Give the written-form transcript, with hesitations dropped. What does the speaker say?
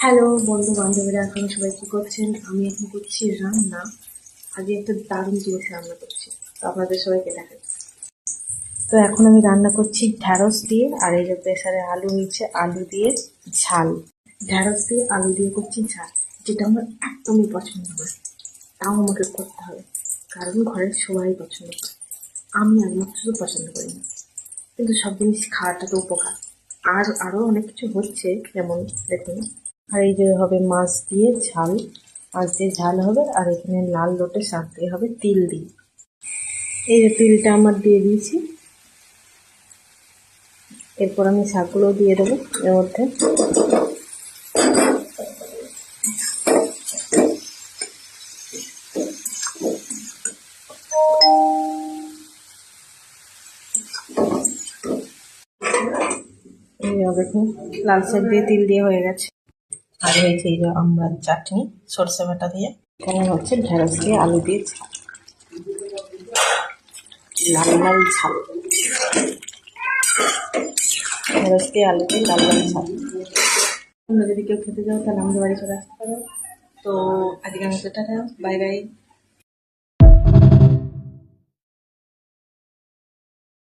Hello বন্ধু বান্ধবীরা, এখন সবাই কি করছেন? আমি এখন করছি রান্না। আজকে একটা দারুণ জিনিস রান্না করছি, তো আপনাদের সবাইকে দেখাচ্ছি। তো এখন আমি রান্না করছি ঢ্যাঁড়স দিয়ে, আর এই যে প্রেসারে আলু হয়েছে, আলু দিয়ে ঝাল। ঢ্যাঁড়স দিয়ে আলু দিয়ে করছি ঝাল, যেটা আমার একদমই পছন্দ না, তাও আমাকে করতে হবে, কারণ ঘরের সবাই পছন্দ করে, আমি একমাত্র পছন্দ করি না। কিন্তু সব জিনিস খাওয়াটা তো উপকার। আর আরও অনেক কিছু হচ্ছে, যেমন দেখুন। আর এই যে হবে মাছ দিয়ে ঝাল, মাছ দিয়ে ঝাল হবে, আর এখানে লাল লোটে শাক দিয়ে হবে তিল দিয়ে। এই যে তিলটা আমার দিয়ে দিয়েছি, এরপর আমি শাকগুলো দিয়ে দেবো এর মধ্যে। এই যে দেখুন, লাল শাক দিয়ে তিল দিয়ে হয়ে গেছে। আর হয়েছে এই যে আমরা চাটনি সরষে বাটা দিয়ে। এখানে হচ্ছে ঢেঁড়স দিয়ে আলু দিয়ে ঝাল, লাল লাল ঝাল। ঢেঁড়স দিয়ে আলু দিয়ে লাল লাল ঝাল। তোমরা যদি কেউ খেতে যাও তাহলে আমাদের বাড়ি চলে আসতে পারো। তো আজকে আমি টাটা, বাই বাই।